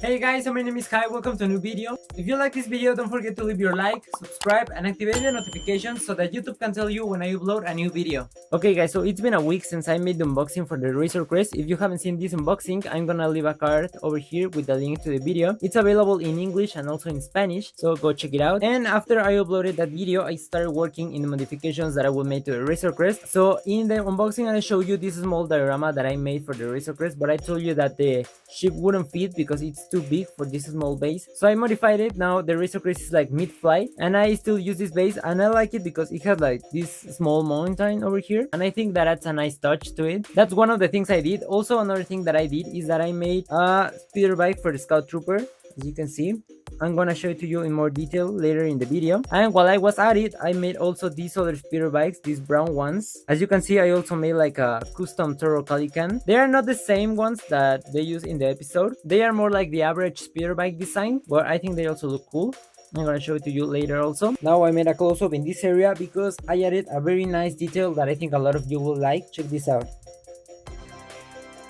Hey guys, so my name is Kai, welcome to a new video. If you like this video, don't forget to leave your like, subscribe and activate the notifications so that YouTube can tell you when I upload a new video. Okay guys, so it's been a week since I made the unboxing for the Razor Crest. If you haven't seen this unboxing, I'm gonna leave a card over here with the link to the video. It's available in English and also in Spanish, so go check it out. And after I uploaded that video, I started working in the modifications that I will make to the Razor Crest. So in the unboxing, I show you this small diorama that I made for the Razor Crest, but I told you that the ship wouldn't fit because it's too big for this small base, so I modified it. Now the Razor Crest is like mid-flight and I still use this base, and I like it because it has like this small mountain over here, and I think that adds a nice touch to it. That's one of the things I did. Also, another thing that I did is that I made a speeder bike for the Scout Trooper. As you can see, I'm gonna show it to you in more detail later in the video. And while I was at it, I made also these other speeder bikes, these brown ones. As you can see, I also made like a custom Toro Calican. They are not the same ones that they use in the episode. They are more like the average speeder bike design, but I think they also look cool. I'm gonna show it to you later also. Now I made a close-up in this area because I added a very nice detail that I think a lot of you will like. Check this out.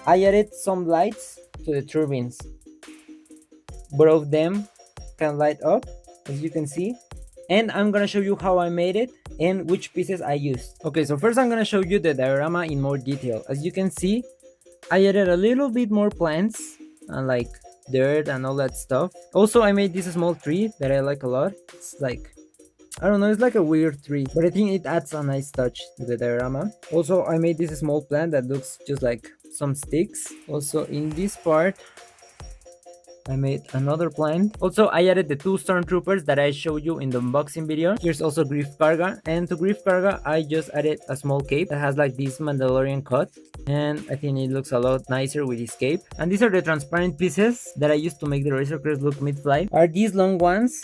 I added some lights to the turbines. Both of them can light up, as you can see, and I'm gonna show you how I made it and which pieces I used. Okay, so first I'm gonna show you the diorama in more detail. As you can see, I added a little bit more plants and like dirt and all that stuff. Also, I made this small tree that I like a lot. It's like, I don't know, it's like a weird tree, but I think it adds a nice touch to the diorama. Also, I made this small plant that looks just like some sticks. Also, in this part, I made another plant. Also, I added the two stormtroopers that I showed you in the unboxing video. Here's also Grief Karga, and to Grief Karga I just added a small cape that has like this Mandalorian cut, and I think it looks a lot nicer with this cape. And these are the transparent pieces that I used to make the Razor Crest look mid-flight. Are these long ones.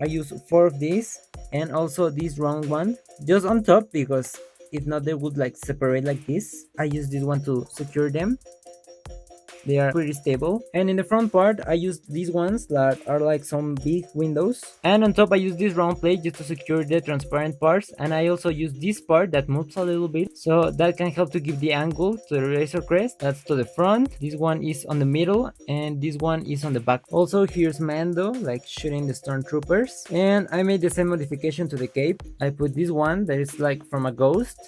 I use 4 of these, and also this round one just on top because if not they would like separate like this. I use this one to secure them. They are pretty stable. And in the front part, I used these ones that are like some big windows. And on top, I use this round plate just to secure the transparent parts. And I also use this part that moves a little bit, so that can help to give the angle to the Razor Crest. That's to the front. This one is on the middle, and this one is on the back. Also, here's Mando, like shooting the stormtroopers. And I made the same modification to the cape. I put this one that is like from a ghost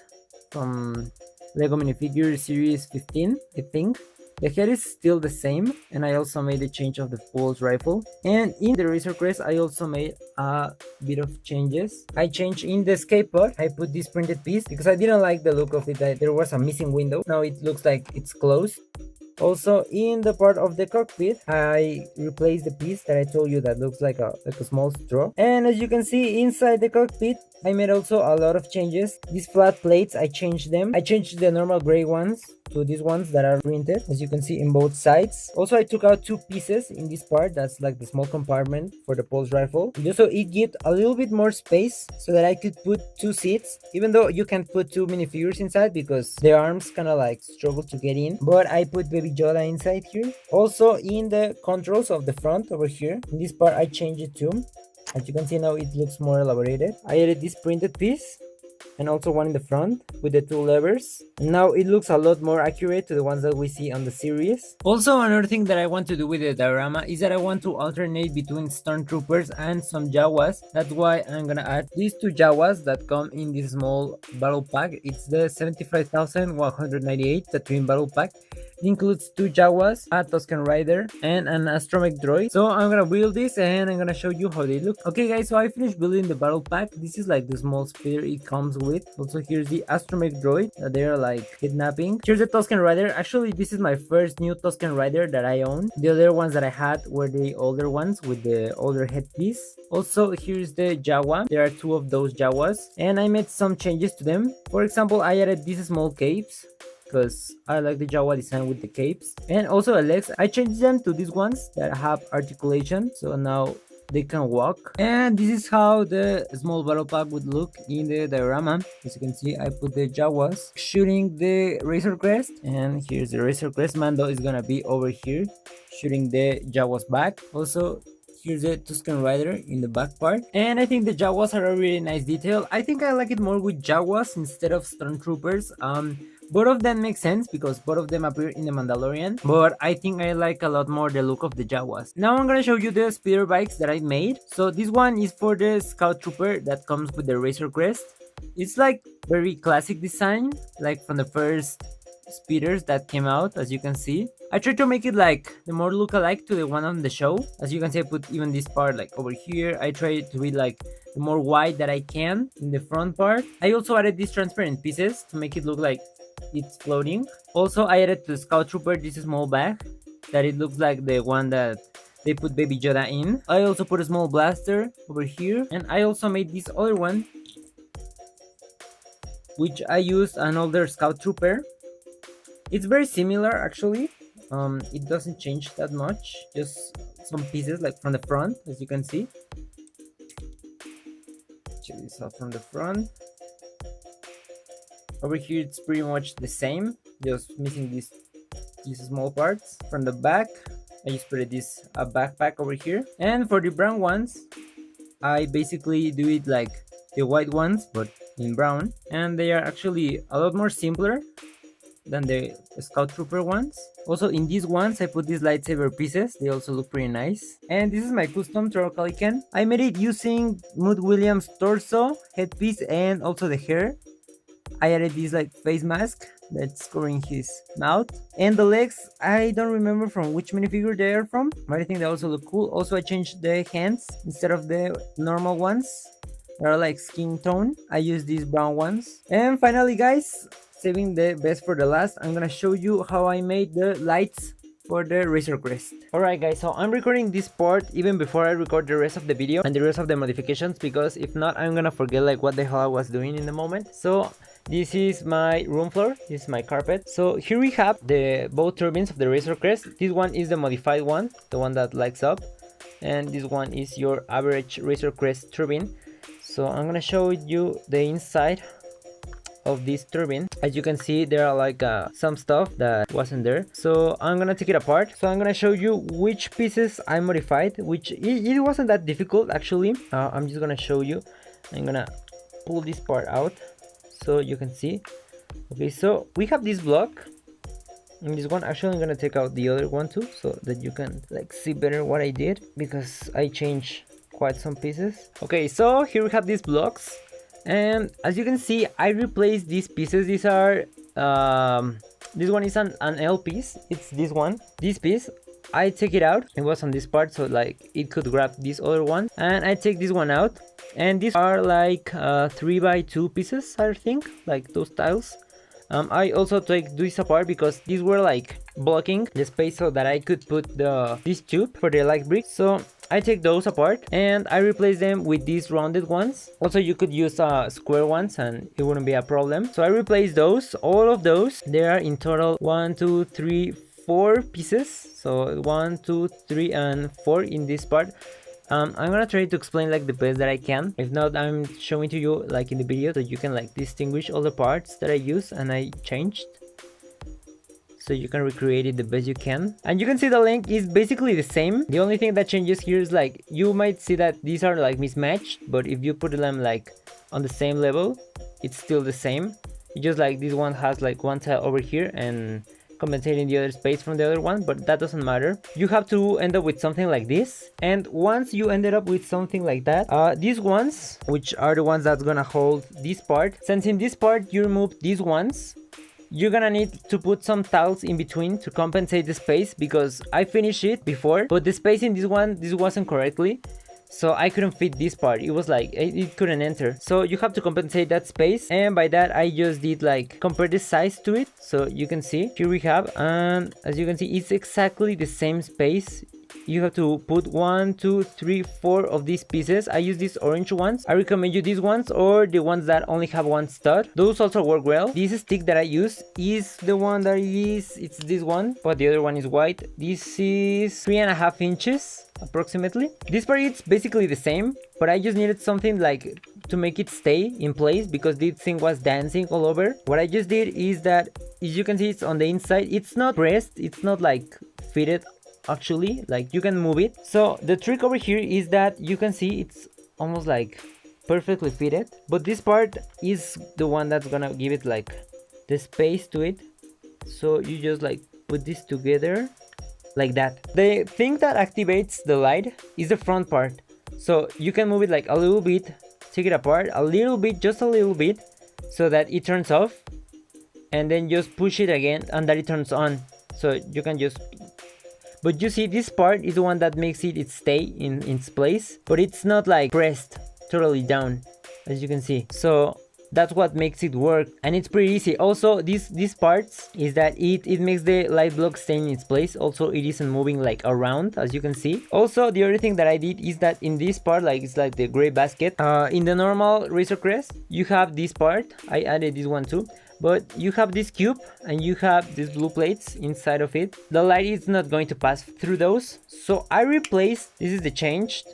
from Lego minifigure series 15, I think. The head is still the same, and I also made a change of the pulse rifle. And in the Razor Crest, I also made a bit of changes. I changed in the escape pod. I put this printed piece because I didn't like the look of it. There was a missing window. Now it looks like it's closed. Also, in the part of the cockpit, I replaced the piece that I told you that looks like a small straw. And as you can see, inside the cockpit, I made also a lot of changes. These flat plates, I changed them. I changed the normal gray ones to these ones that are printed, as you can see in both sides. Also, I took out 2 pieces in this part. That's like the small compartment for the pulse rifle. Just so it gives a little bit more space so that I could put 2 seats, even though you can put 2 minifigures inside because the arms kind of like struggle to get in. But I put Baby Yoda inside here. Also, in the controls of the front over here, in this part, I changed it too. As you can see now, it looks more elaborated. I added this printed piece and also one in the front with the 2 levers. Now it looks a lot more accurate to the ones that we see on the series. Also, another thing that I want to do with the diorama is that I want to alternate between stormtroopers and some Jaguars. That's why I'm gonna add these 2 Jaguars that come in this small battle pack. It's the 75,198, the twin battle pack. It includes 2 Jaguars, a Tuscan Rider, and an astromech droid. So I'm gonna build this and I'm gonna show you how they look. Okay guys, so I finished building the battle pack. This is like the small speeder it comes with. Also, here's the astromech droid that they're like kidnapping. Here's the Tuscan Rider. Actually, this is my first new Tuscan Rider that I own. The other ones that I had were the older ones with the older headpiece. Also, here's the Jaguar. There are 2 of those Jaguars, and I made some changes to them. For example, I added these small capes because I like the Jaguar design with the capes. And also the legs, I changed them to these ones that have articulation, so now they can walk. And this is how the small battle pack would look in the diorama. As you can see, I put the Jaguars shooting the Razor Crest, and here's the Razor Crest. Mando is gonna be over here shooting the Jaguars back. Also, here's the Tuscan Rider in the back part. And I think the Jaguars are a really nice detail. I think I like it more with Jaguars instead of stormtroopers. Both of them make sense because both of them appear in the Mandalorian, but I think I like a lot more the look of the Jaguars. Now I'm gonna show you the speeder bikes that I made. So this one is for the Scout Trooper that comes with the Razor Crest. It's like very classic design, like from the first speeders that came out, as you can see. I tried to make it like the more look-alike to the one on the show. As you can see, I put even this part like over here. I tried to be like the more wide that I can in the front part. I also added these transparent pieces to make it look like it's floating. Also, I added to Scout Trooper this small bag that it looks like the one that they put Baby Yoda in. I also put a small blaster over here, and I also made this other one, which I used an older Scout Trooper. It's very similar actually. It doesn't change that much, just some pieces like from the front, as you can see. Check this out from the front. Over here it's pretty much the same, just missing these small parts. From the back, I just put this backpack over here. And for the brown ones, I basically do it like the white ones, but in brown. And they are actually a lot more simpler than the Scout Trooper ones. Also in these ones I put these lightsaber pieces, they also look pretty nice. And this is my custom Trocalican. I made it using Mood Williams' torso, headpiece, and also the hair. I added this like face mask that's covering his mouth. And the legs, I don't remember from which minifigure they are from, but I think they also look cool. Also I changed the hands. Instead of the normal ones that are like skin tone, I use these brown ones. And finally guys, saving the best for the last, I'm gonna show you how I made the lights for the Razor Crest. Alright guys, so I'm recording this part even before I record the rest of the video and the rest of the modifications, because if not I'm gonna forget like what the hell I was doing in the moment. So this is my room floor, this is my carpet. So here we have the both turbines of the Razor Crest. This one is the modified one, the one that lights up, and this one is your average Razor Crest turbine. So I'm gonna show you the inside of this turbine. As you can see, there are like some stuff that wasn't there, so I'm gonna take it apart. So I'm gonna show you which pieces I modified, which it wasn't that difficult actually. I'm just gonna show you. I'm gonna pull this part out so you can see. Okay, so we have this block and this one. Actually I'm gonna take out the other one too, so that you can like see better what I did, because I changed quite some pieces. Okay, so here we have these blocks. And as you can see, I replaced these pieces. These are this one is an L piece. It's this one. This piece, I take it out. It was on this part, so like it could grab this other one, and I take this one out. And these are like 3x2 pieces, I think, like those tiles. I also take this apart because these were like blocking the space so that I could put this tube for the light brick. So I take those apart and I replace them with these rounded ones. Also you could use square ones and it wouldn't be a problem. So I replace those, all of those. There are in total 1, 2, 3, 4 pieces. So 1, 2, 3 and 4 in this part. I'm gonna try to explain like the best that I can. If not, I'm showing to you like in the video, so you can like distinguish all the parts that I used and I changed, so you can recreate it the best you can. And you can see the length is basically the same. The only thing that changes here is like you might see that these are like mismatched, but if you put them like on the same level, it's still the same. It's just like this one has like one tile over here and compensating the other space from the other one, but that doesn't matter. You have to end up with something like this. And once you ended up with something like that, these ones, which are the ones that's gonna hold this part, since in this part you remove these ones, you're gonna need to put some tiles in between to compensate the space, because I finished it before, but the space in this one, this wasn't correctly, so I couldn't fit this part. It was like it couldn't enter, so you have to compensate that space. And by that I just did like compare the size to it, so you can see here we have, and as you can see it's exactly the same space. You have to put 1, 2, 3, 4 of these pieces. I use these orange ones. I recommend you these ones or the ones that only have one stud. Those also work well. This stick that I use is the one that it's this one, but the other one is white. This is 3.5 inches approximately. This part it's basically the same, but I just needed something like to make it stay in place because this thing was dancing all over. What I just did is that, as you can see, it's on the inside. It's not pressed, it's not like fitted actually, like you can move it. So the trick over here is that you can see it's almost like perfectly fitted, but this part is the one that's gonna give it like the space to it. So you just like put this together like that. The thing that activates the light is the front part. So you can move it like a little bit, take it apart a little bit, just a little bit, so that it turns off, and then just push it again and that it turns on. So you can just, but you see this part is the one that makes it stay in its place, but it's not like pressed totally down, as you can see. So that's what makes it work, and it's pretty easy. Also, these parts is that it makes the light block stay in its place. Also, it isn't moving like around, as you can see. Also, the other thing that I did is that in this part, like it's like the gray basket, in the normal Razor Crest, you have this part. I added this one too. But you have this cube and you have these blue plates inside of it. The light is not going to pass through those. So I replaced, this is the changed.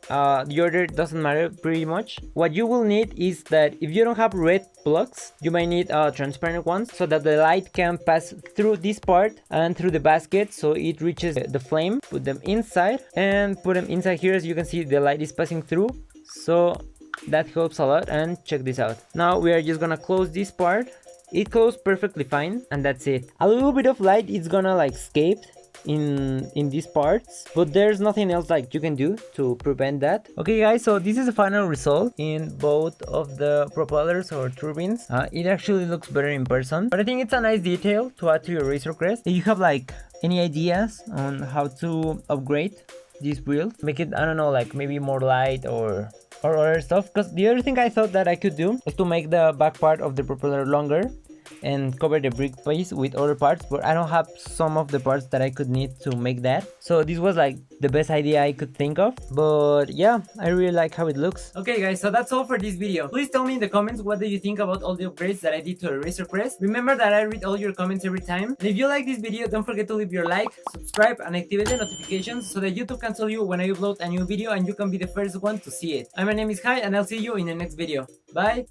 The order doesn't matter pretty much. What you will need is that if you don't have red plugs, you might need transparent ones so that the light can pass through this part and through the basket so it reaches the flame. Put them inside and put them inside here. As you can see, the light is passing through. So that helps a lot, and check this out. Now we are just gonna close this part. It closed perfectly fine, and that's it. A little bit of light is gonna like escape in these parts, but there's nothing else like you can do to prevent that. Okay guys, so this is the final result in both of the propellers or turbines. It actually looks better in person, but I think it's a nice detail to add to your Razor Crest. If you have like any ideas on how to upgrade this build, make it, I don't know, like maybe more light or other stuff, because the other thing I thought that I could do is to make the back part of the propeller longer and cover the brick piece with other parts, but I don't have some of the parts that I could need to make that. So this was like the best idea I could think of, but yeah, I really like how it looks. Okay guys, so that's all for this video. Please tell me in the comments what do you think about all the upgrades that I did to the Razor Crest. Remember that I read all your comments every time, and if you like this video, don't forget to leave your like, subscribe, and activate the notifications so that YouTube can tell you when I upload a new video and you can be the first one to see it. My name is Kai, and I'll see you in the next video. Bye!